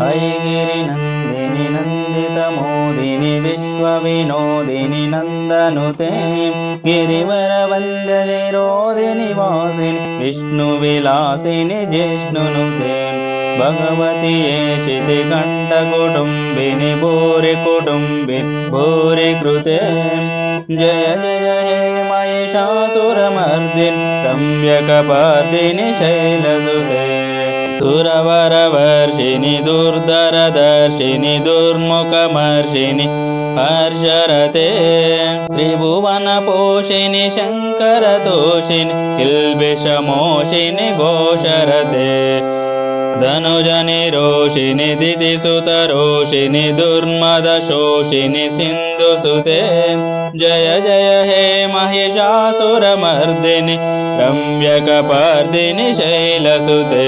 ऐगिरिनन्दिनि नन्दितमोदिनि विश्वविनोदिनि नन्दनुते गिरिवरवन्द्यशिरोदिनि वासिनि विष्णुविलासिनि जिष्णुनुते भगवति शितिकण्ठकुटुम्बिनि भूरि कुटुम्बिनि भूरि कृते जय जय हे महिषासुरमर्दिनि रम्यकपर्दिनि शैलसुते सुरवरवर्षिणि दुर्धरदर्शिनि दुर्मुखमर्षिणि हर्षरते त्रिभुवनपोषिणि शङ्करतोषिणि किल्बिषमोषिणि घोषरते धनुजनिरोषिणि दितिसुतरोषिणि दुर्मदशोषिणि सिन्धुसुते जय जय हे महिषासुरमर्दिनि रम्यकपर्दिनि शैलसुते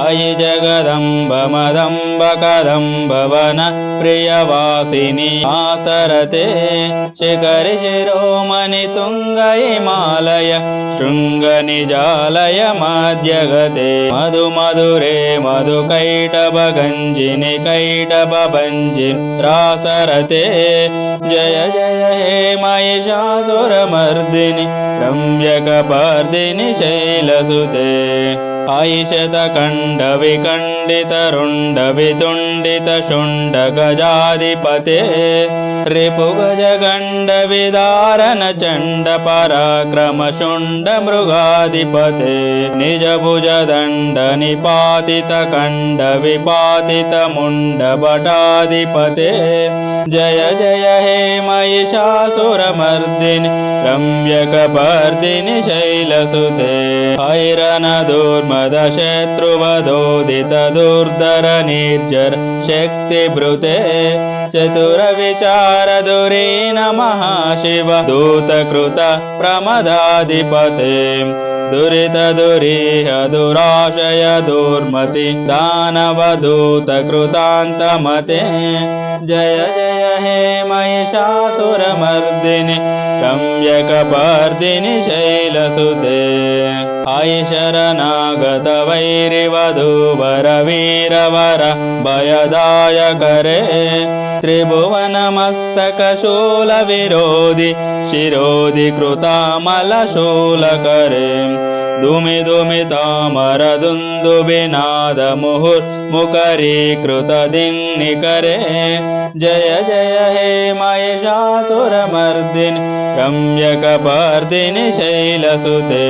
अयि जगदम्ब मदम्ब कदम्बवन प्रियवासिनि आसरते शिखरि शिरोमणि तुङ्ग हिमालय शृङ्गनिजालय मध्यगते मधु मधुरे मधु कैटभगञ्जिनि कैटभभञ्जिनि रासरते जय जय हे महिषासुरमर्दिनि रम्यकपर्दिनि शैलसुते ऐशतकण्डविकण्डितरुण्डवितुण्डितशुण्डगजाधिपते रिपुगजगण्डविदारणचण्डपराक्रमशुण्डमृगाधिपते निजभुजदण्डनिपातितकण्डविपातितमुण्डभटाधिपते जय जय हे महिषासुरमर्दिनि रम्यकपर्दिनि शैलसुते ऐरनदुर्मदशत्रुवधोदितदुर्धर निर्जर शक्तिभृते चतुरविचारधुरी नमः शिव दूतकृत प्रमदाधिपते दुरितदुरीह दुराशय दुर्मति दानवदूतकृतान्तमते जय जय हे महिषासुरमर्दिनि रम्यकपर्दिनि शैलसुते अयि शरणागत वैरिवधूवर वीरवर भयदायकरे त्रिभुवनमस्तकशूलविरोधि शिरोधि कृतामलशूलकरे दुमि दुमि तामरदुन्दुभिनाद मुहुर्मुखरीकृतदिङ्निकरे जय जय हे महिषासुरमर्दिनि रम्यकपर्दिनि शैलसुते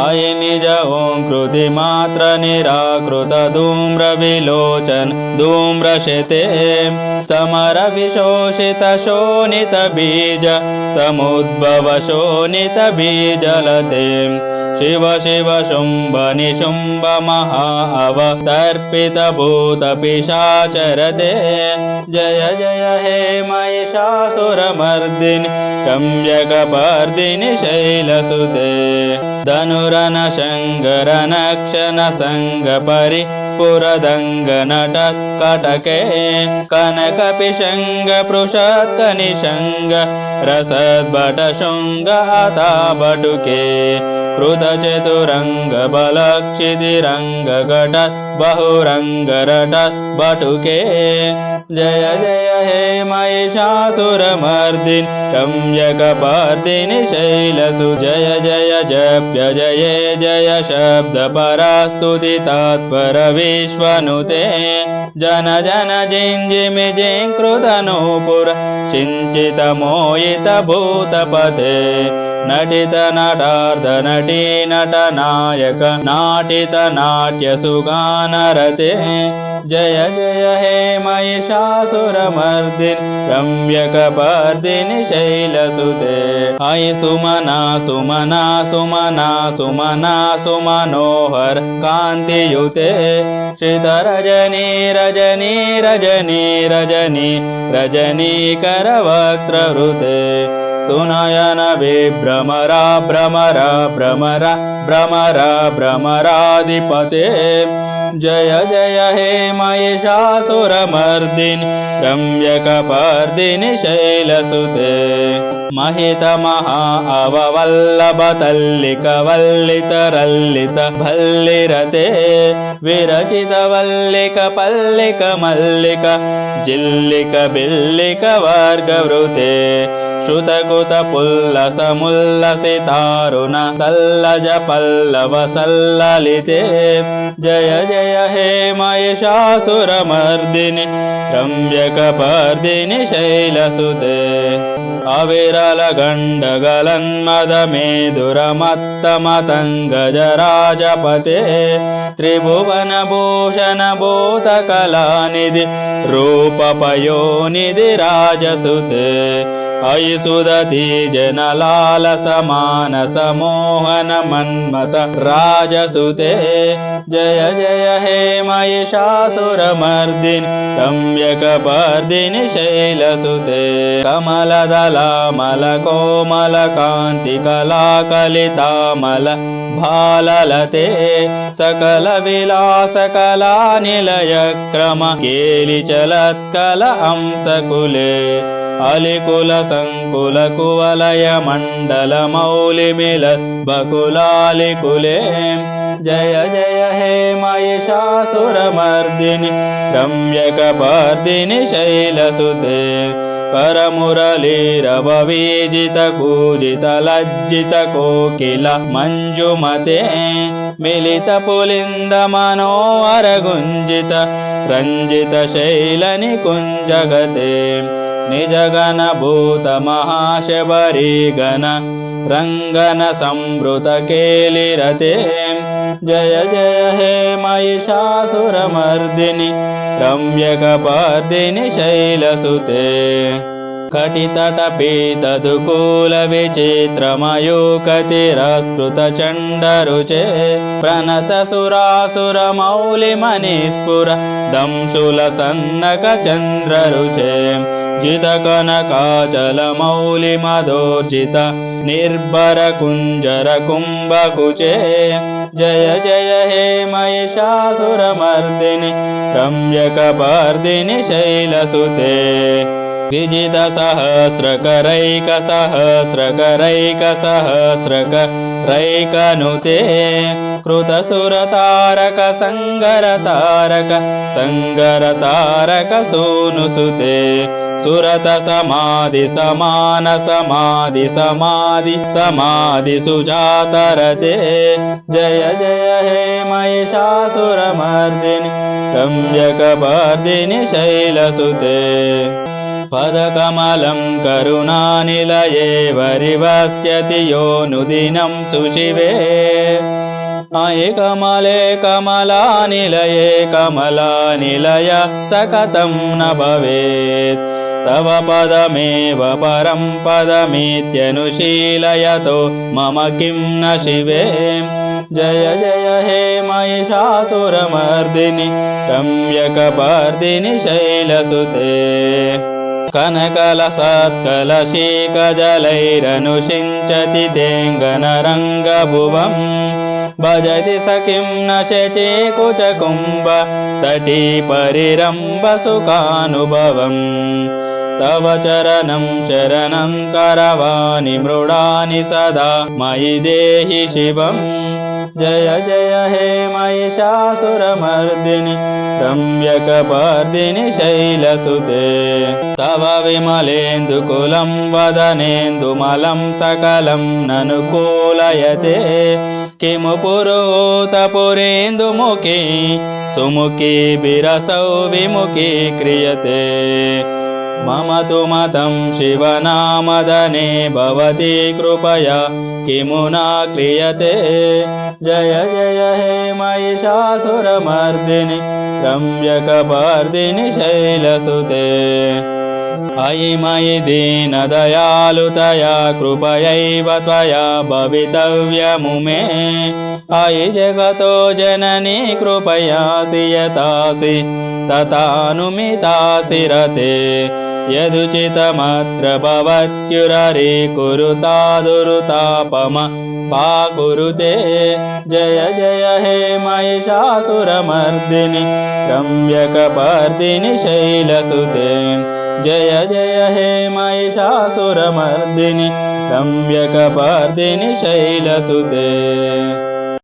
अयि निज ओङ्कृतिमात्र निराकृत धूम्रविलोचन धूम्रशते समरविशोषित शोणितबीज समुद्भव शोणितबीजलते शिव शिव शुम्भ निशुम्भ महा अवतर्पितभूतपिशाचरते जय जय हे महिषासुरमर्दिनि रम्यकपर्दिनि शैलसुते धनुरनशङ्करनक्षनसङ्गपरि स्फुरदङ्गनटकटके कनकपिशङ्गपृषत्कनिशङ्ग रसद्भटशृङ्गाताबटुके कृतचतुरङ्गबलक्षितिरङ्गघटत् बहुरङ्गरटत् बटुके जय जय हे महिषासुरमर्दिनि रम्यकपर्दिनि शैलसु जय जय जप्य जय जय शब्दपरास्तुति तत्पर विश्वनुते जन जन जिञ्जिमि जिङ्कृतनूपुर सिञ्चितमोहितभूतपते नटित नटार्ध नटी नटनायक नाटित नाट्यसुगानरते जय जय हे महिषासुरमर्दिनि रम्यकपर्दिनि शैलसुते अयि सुमना सुमना सुमना सुमना सुमनोहर कान्तियुते श्रितरजनी रजनी रजनी रजनी रजनीकरवक्त्रवृते सुनयन विभ्रमरा भ्रमरा भ्रमरा भ्रमरा भ्रमराधिपते जय जय हे महिषासुरमर्दिनि रम्यकपर्दिनि शैलसुते महित महा अववल्लभ तल्लिक वल्लित रल्लित भल्लिरते विरचित वल्लिक पल्लिक मल्लिक जिल्लिक बिल्लिक वर्गवृते श्रुतकुत पुल्लस मुल्लसितारुण तल्लज पल्लव सल्ललिते जय जय हे महिषासुरमर्दिनि रम्यकपर्दिनि शैलसुते अविरल गण्डगलन्मदमेधुरमत्तमतङ्गजराजपते त्रिभुवनभूषण भूतकलानिधि रूपपयोनिधि राजसुते अयि सुदति जनलालस मानस मोहन मन्मथ राजसुते जय जय हे महिषासुरमर्दिनि रम्यकपर्दिनि शैलसुते कमलदलामल कोमल कान्ति कलाकलितामल भाललते सकल विलास कला निलय क्रम केलिचलत्कल अंसकुले अलिकुल संकुल कुवलय मंडल मौलिमिल बकुलालिकुले जय जय हे महिषासुरमर्दिनि रम्यकपर्दिनि शैलसुते करमुरलीरववीजित कूजित लज्जित कोकिल मंजुमते मिलित पुलिंद मनोहर गुंजित रंजित शैल निकुंजगते निजगन भूत महाशबरी गण रंगन संवृत केलिरते जय जय हे महिषासुरमर्दिनि रम्यकपर्दिनि शैलसुते कटितटपीतदुकूल विचित्रमयूकतिरस्कृत चण्डरुचे प्रणत सुरासुर मौलिमणिस्फुर दंशूल सन्नक चन्द्ररुचे जित कनकाचल मौलि मधोर्जित निर्भर कुंजर कुंभकुचे जय जय हे महिषासुरमर्दिनि रम्यकपर्दिनि शैलसुते विजित सहस्रकरैक सहस्रकरैक सहस्रकरैकनुते कृतसुरतारक संगरतारक संगरतारक सूनुसुते सुरत समाधि समान समाधि समाधि समाधि सुजातरते जय जय हे महिषासुरमर्दिनि रम्यकपर्दिनि शैलसुते पदकमलं करुणानिलये वरिवस्यति योऽनुदिनं सुशिवे अयि कमले कमलानिलये कमलानिलय सकतं न भवेत् तव पदमेव परं पदमित्यनुशीलयतो मम किं न शिवे जय जय हे महिषासुरमर्दिनि रम्यकपर्दिनि शैलसुते कनकलसत्कलशीकजलैरनुषिञ्चति तेङ्गनरङ्गभुवम् भजति सखिं न चेकुचकुम्भ तटी परिरम्भ सुखानुभवम् तव चरणं शरणं करवाणि मृडानि सदा मयि देहि शिवम् जय जय हे महिषासुरमर्दिनि रम्यकपर्दिनि शैलसुते तव विमलेन्दुकुलं वदनेन्दुमलं सकलं ननुकूलयते किमु पुरोतपुरेन्दुमुखी सुमुखी विरसौ विमुखी क्रियते मम तु मतं शिवनामदने भवति कृपया किमु न क्रियते जय जय हे महिषासुरमर्दिनि रम्यकपर्दिनि शैलसुते अयि मयि दीनदयालुतया कृपयैव त्वया भवितव्यमुमे अयि जगतो जननी कृपयासि यतासि तथानुमितासि रते यदुचितमत्र भवत्युररि कुरुतादुरुतापम पाकुरुते जय जय हे महिषासुरमर्दिनि रम्यकपर्दिनि शैलसुते जय जय हे महिषासुरमर्दिनि रम्यकपर्दिनि शैलसुते।